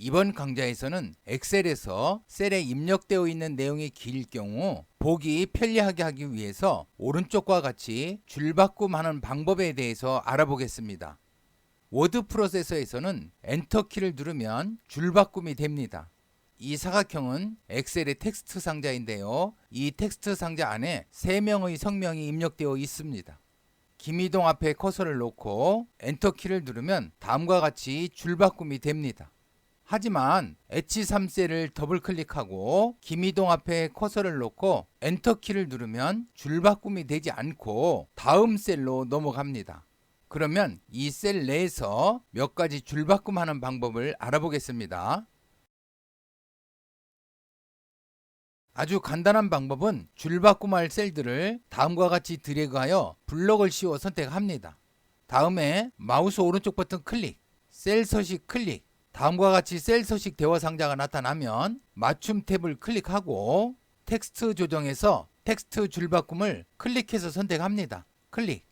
이번 강좌에서는 엑셀에서 셀에 입력되어 있는 내용이 길 경우 보기 편리하게 하기 위해서 오른쪽과 같이 줄바꿈하는 방법에 대해서 알아보겠습니다. 워드 프로세서에서는 엔터키를 누르면 줄바꿈이 됩니다. 이 사각형은 엑셀의 텍스트 상자인데요. 이 텍스트 상자 안에 3명의 성명이 입력되어 있습니다. 김희동 앞에 커서를 놓고 엔터키를 누르면 다음과 같이 줄바꿈이 됩니다. 하지만 H3셀을 더블클릭하고 김희동 앞에 커서를 놓고 엔터키를 누르면 줄바꿈이 되지 않고 다음 셀로 넘어갑니다. 그러면 이 셀 내에서 몇 가지 줄바꿈하는 방법을 알아보겠습니다. 아주 간단한 방법은 줄바꿈할 셀들을 다음과 같이 드래그하여 블럭을 씌워 선택합니다. 다음에 마우스 오른쪽 버튼 클릭, 셀 서식 클릭, 다음과 같이 셀 서식 대화 상자가 나타나면 맞춤 탭을 클릭하고 텍스트 조정에서 텍스트 줄바꿈을 클릭해서 선택합니다. 클릭,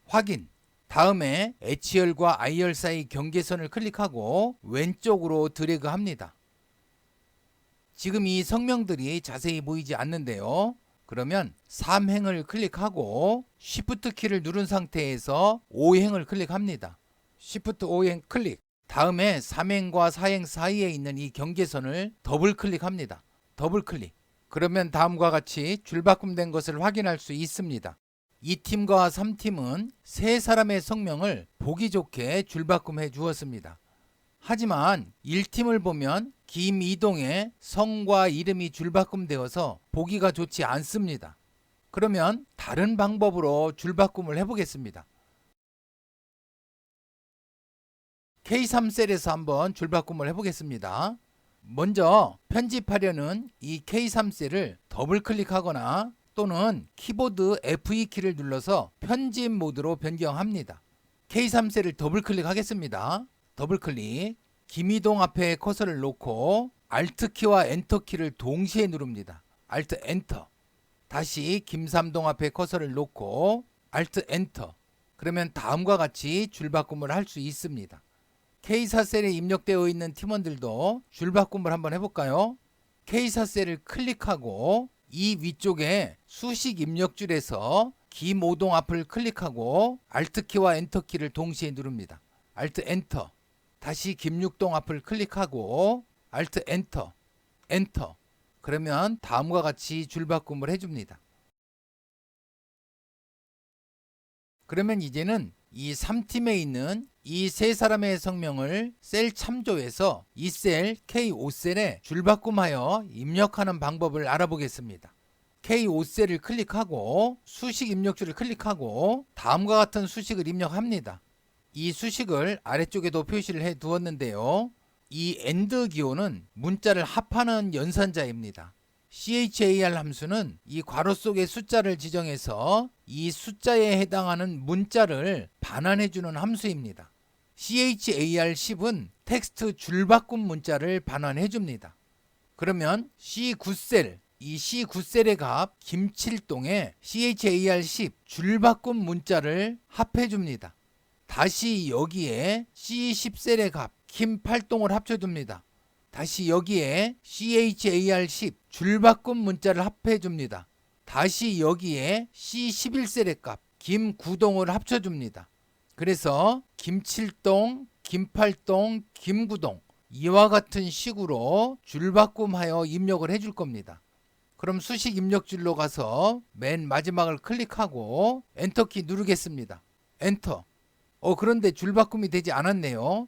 확인. 다음에 HR과 IR 사이 경계선을 클릭하고 왼쪽으로 드래그합니다. 지금 이 성명들이 자세히 보이지 않는데요. 그러면 3행을 클릭하고 Shift 키를 누른 상태에서 5행을 클릭합니다. Shift 5행 클릭. 다음에 3행과 4행 사이에 있는 이 경계선을 더블 클릭합니다. 더블 클릭. 그러면 다음과 같이 줄바꿈된 것을 확인할 수 있습니다. 2팀과 3팀은 3사람의 성명을 보기 좋게 줄바꿈해 주었습니다. 하지만 1팀을 보면 김이동의 성과 이름이 줄바꿈되어서 보기가 좋지 않습니다. 그러면 다른 방법으로 줄바꿈을 해보겠습니다. K3셀에서 한번 줄바꿈을 해보겠습니다. 먼저 편집하려는 이 K3셀을 더블 클릭하거나 또는 키보드 F2키를 눌러서 편집 모드로 변경합니다. K3셀을 더블 클릭하겠습니다. 더블 클릭. 김희동 앞에 커서를 놓고 Alt키와 엔터키를 동시에 누릅니다. Alt 엔터. 다시 김삼동 앞에 커서를 놓고 Alt 엔터. 그러면 다음과 같이 줄바꿈을 할 수 있습니다. K4셀에 입력되어 있는 팀원들도 줄바꿈을 한번 해볼까요? K4셀을 클릭하고 이 위쪽에 수식 입력줄에서 김오동 앞을 클릭하고 Alt키와 엔터키를 동시에 누릅니다. Alt 엔터. 다시 김육동 앞을 클릭하고 Alt 엔터. 엔터. 그러면 다음과 같이 줄바꿈을 해줍니다. 그러면 이제는 이 3팀에 있는 이 3사람의 성명을 셀 참조해서 이 셀 K5셀에 줄바꿈하여 입력하는 방법을 알아보겠습니다. K5셀을 클릭하고 수식 입력줄을 클릭하고 다음과 같은 수식을 입력합니다. 이 수식을 아래쪽에도 표시를 해 두었는데요. 이 AND 기호는 문자를 합하는 연산자입니다. char 함수는 이 괄호 속의 숫자를 지정해서 이 숫자에 해당하는 문자를 반환해주는 함수입니다. char10은 텍스트 줄바꿈 문자를 반환해줍니다. 그러면 C9셀, 이 C9셀의 값 김칠동에 char10 줄바꿈 문자를 합해줍니다. 다시 여기에 C10셀의 값 김팔동을 합쳐줍니다. 다시 여기에 char10 줄바꿈 문자를 합해줍니다. 다시 여기에 C11셀의 값 김구동을 합쳐줍니다. 그래서 김칠동, 김팔동, 김구동 이와 같은 식으로 줄바꿈하여 입력을 해줄 겁니다. 그럼 수식 입력줄로 가서 맨 마지막을 클릭하고 엔터키 누르겠습니다. 엔터. 그런데 줄바꿈이 되지 않았네요.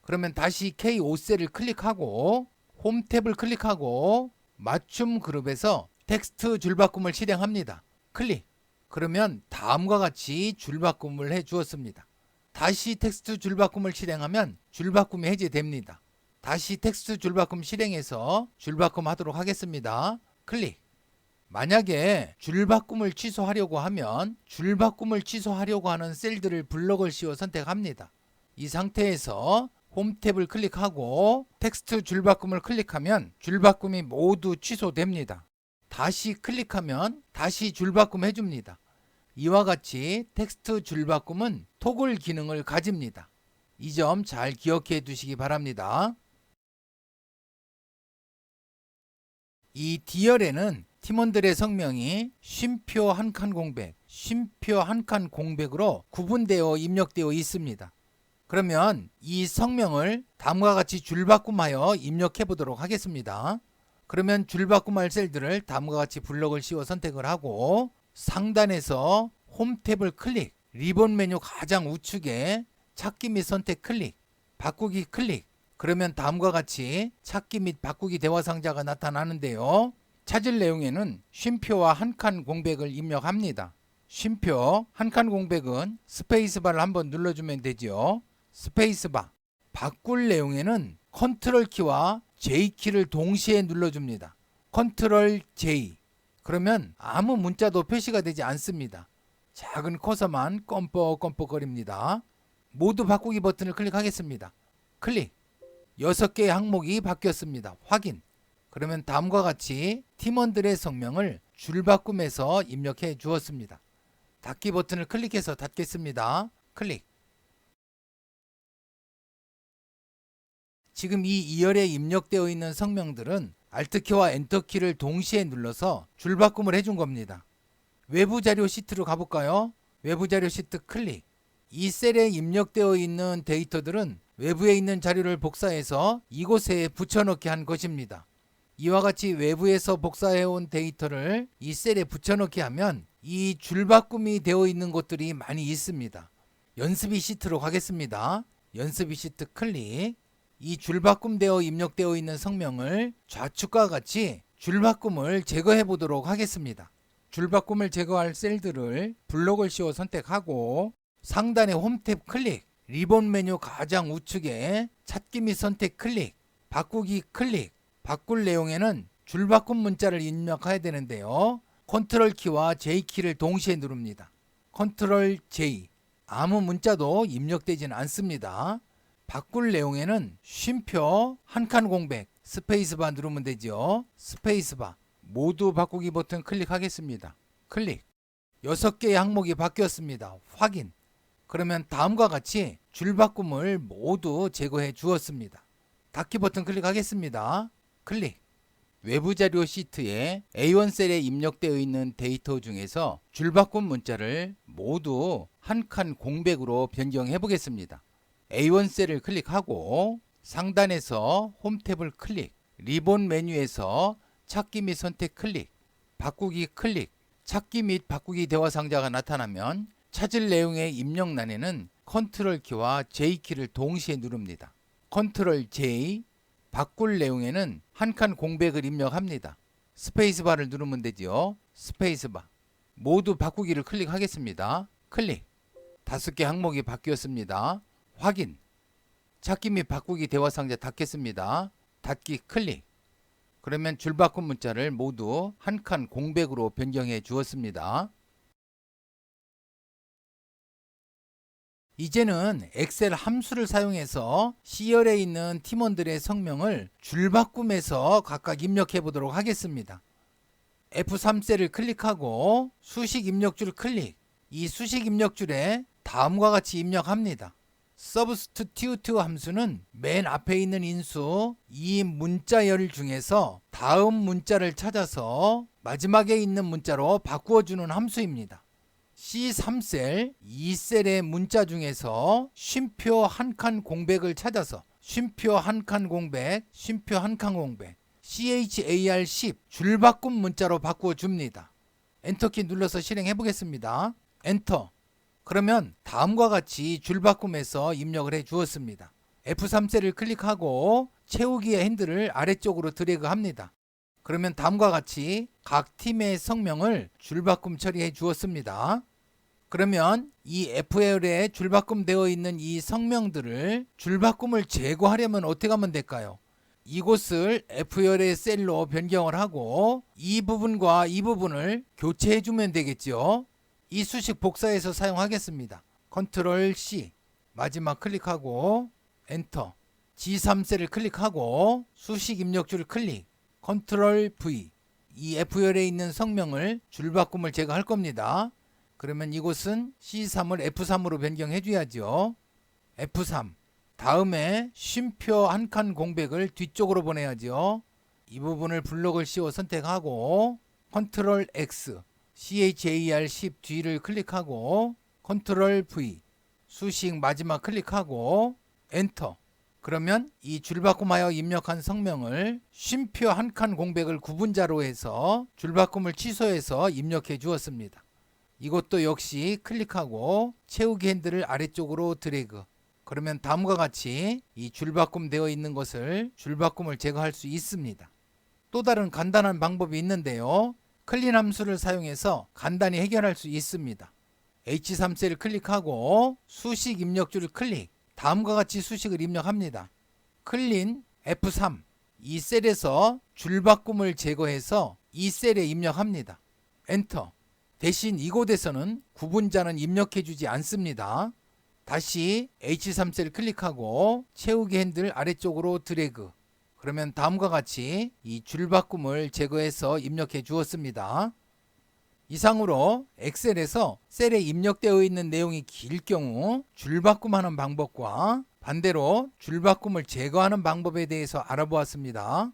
그러면 다시 K5셀을 클릭하고 홈 탭을 클릭하고 맞춤 그룹에서 텍스트 줄바꿈을 실행합니다. 클릭. 그러면 다음과 같이 줄바꿈을 해 주었습니다. 다시 텍스트 줄바꿈을 실행하면 줄바꿈이 해제됩니다. 다시 텍스트 줄바꿈 실행해서 줄바꿈 하도록 하겠습니다. 클릭. 만약에 줄바꿈을 취소하려고 하면 줄바꿈을 취소하려고 하는 셀들을 블럭을 씌워 선택합니다. 이 상태에서 홈 탭을 클릭하고 텍스트 줄바꿈을 클릭하면 줄바꿈이 모두 취소됩니다. 다시 클릭하면 다시 줄바꿈 해줍니다. 이와 같이 텍스트 줄바꿈은 토글 기능을 가집니다. 이 점 잘 기억해 두시기 바랍니다. 이 D열에는 팀원들의 성명이 쉼표 한 칸 공백, 쉼표 한 칸 공백으로 구분되어 입력되어 있습니다. 그러면 이 성명을 다음과 같이 줄바꿈하여 입력해 보도록 하겠습니다. 그러면 줄바꿈할 셀들을 다음과 같이 블럭을 씌워 선택을 하고 상단에서 홈 탭을 클릭, 리본 메뉴 가장 우측에 찾기 및 선택 클릭, 바꾸기 클릭. 그러면 다음과 같이 찾기 및 바꾸기 대화 상자가 나타나는데요. 찾을 내용에는 쉼표와 한 칸 공백을 입력합니다. 쉼표 한 칸 공백은 스페이스바를 한번 눌러주면 되죠. 스페이스바. 바꿀 내용에는 컨트롤 키와 J 키를 동시에 눌러줍니다. 컨트롤 J. 그러면 아무 문자도 표시가 되지 않습니다. 작은 커서만 껌뻑껌뻑거립니다. 모두 바꾸기 버튼을 클릭하겠습니다. 클릭. 6개의 항목이 바뀌었습니다. 확인. 그러면 다음과 같이 팀원들의 성명을 줄바꿈해서 입력해 주었습니다. 닫기 버튼을 클릭해서 닫겠습니다. 클릭. 지금 이 2열에 입력되어 있는 성명들은 Alt키와 엔터키를 동시에 눌러서 줄바꿈을 해준 겁니다. 외부 자료 시트로 가볼까요? 외부 자료 시트 클릭. 이 셀에 입력되어 있는 데이터들은 외부에 있는 자료를 복사해서 이곳에 붙여넣기 한 것입니다. 이와 같이 외부에서 복사해온 데이터를 이 셀에 붙여넣기 하면 이 줄바꿈이 되어 있는 곳들이 많이 있습니다. 연습이 시트로 가겠습니다. 연습이 시트 클릭. 이 줄바꿈되어 입력되어 있는 성명을 좌측과 같이 줄바꿈을 제거해 보도록 하겠습니다. 줄바꿈을 제거할 셀들을 블록을 씌워 선택하고 상단의 홈 탭 클릭, 리본 메뉴 가장 우측에 찾기 및 선택 클릭, 바꾸기 클릭. 바꿀 내용에는 줄바꿈 문자를 입력해야 되는데요. 컨트롤 키와 J 키를 동시에 누릅니다. 컨트롤 J. 아무 문자도 입력되지는 않습니다. 바꿀 내용에는 쉼표 한 칸 공백, 스페이스바 누르면 되죠. 스페이스바. 모두 바꾸기 버튼 클릭하겠습니다. 클릭. 6개의 항목이 바뀌었습니다. 확인. 그러면 다음과 같이 줄바꿈을 모두 제거해 주었습니다. 닫기 버튼 클릭하겠습니다. 클릭. 외부 자료 시트에 A1 셀에 입력되어 있는 데이터 중에서 줄바꿈 문자를 모두 한 칸 공백으로 변경해 보겠습니다. A1 셀을 클릭하고 상단에서 홈 탭을 클릭, 리본 메뉴에서 찾기 및 선택 클릭, 바꾸기 클릭. 찾기 및 바꾸기 대화 상자가 나타나면 찾을 내용의 입력란에는 컨트롤 키와 J 키를 동시에 누릅니다. 컨트롤 J. 바꿀 내용에는 한 칸 공백을 입력합니다. 스페이스바를 누르면 되죠. 스페이스바. 모두 바꾸기를 클릭하겠습니다. 클릭. 5개 항목이 바뀌었습니다. 확인. 찾기 및 바꾸기 대화 상자 닫겠습니다. 닫기 클릭. 그러면 줄바꿈 문자를 모두 한 칸 공백으로 변경해 주었습니다. 이제는 엑셀 함수를 사용해서 C열에 있는 팀원들의 성명을 줄바꿈해서 각각 입력해 보도록 하겠습니다. F3셀을 클릭하고 수식 입력줄 클릭. 이 수식 입력줄에 다음과 같이 입력합니다. substitute 함수는 맨 앞에 있는 인수 이 문자열 중에서 다음 문자를 찾아서 마지막에 있는 문자로 바꾸어주는 함수입니다. C3셀, 2셀의 문자 중에서 쉼표 한 칸 공백을 찾아서 쉼표 한 칸 공백, 쉼표 한 칸 공백, CHAR10 줄바꿈 문자로 바꾸어 줍니다. 엔터키 눌러서 실행해 보겠습니다. 엔터. 그러면 다음과 같이 줄바꿈해서 입력을 해 주었습니다. F3셀을 클릭하고 채우기의 핸들을 아래쪽으로 드래그 합니다. 그러면 다음과 같이 각 팀의 성명을 줄바꿈 처리해 주었습니다. 그러면 이 F열에 줄바꿈 되어 있는 이 성명들을 줄바꿈을 제거하려면 어떻게 하면 될까요? 이곳을 F열의 셀로 변경을 하고 이 부분과 이 부분을 교체해 주면 되겠죠. 이 수식 복사해서 사용하겠습니다. 컨트롤 C. 마지막 클릭하고 엔터. G3셀을 클릭하고 수식 입력줄을 클릭. 컨트롤 V. 이 F열에 있는 성명을 줄바꿈을 제거할 겁니다. 그러면 이곳은 C3을 F3으로 변경해 줘야죠. F3. 다음에 쉼표 한 칸 공백을 뒤쪽으로 보내야죠. 이 부분을 블록을 씌워 선택하고 컨트롤 X, CHAR 10 뒤를 클릭하고 컨트롤 V, 수식 마지막 클릭하고 엔터. 그러면 이 줄바꿈하여 입력한 성명을 쉼표 한 칸 공백을 구분자로 해서 줄바꿈을 취소해서 입력해 주었습니다. 이것도 역시 클릭하고 채우기 핸들을 아래쪽으로 드래그. 그러면 다음과 같이 이 줄바꿈 되어 있는 것을 줄바꿈을 제거할 수 있습니다. 또 다른 간단한 방법이 있는데요. 클린 함수를 사용해서 간단히 해결할 수 있습니다. H3셀을 클릭하고 수식 입력줄 클릭. 다음과 같이 수식을 입력합니다. 클린 F3. 이 셀에서 줄바꿈을 제거해서 이 셀에 입력합니다. 엔터. 대신 이곳에서는 구분자는 입력해 주지 않습니다. 다시 H3셀 클릭하고 채우기 핸들 아래쪽으로 드래그. 그러면 다음과 같이 이 줄바꿈을 제거해서 입력해 주었습니다. 이상으로 엑셀에서 셀에 입력되어 있는 내용이 길 경우 줄바꿈하는 방법과 반대로 줄바꿈을 제거하는 방법에 대해서 알아보았습니다.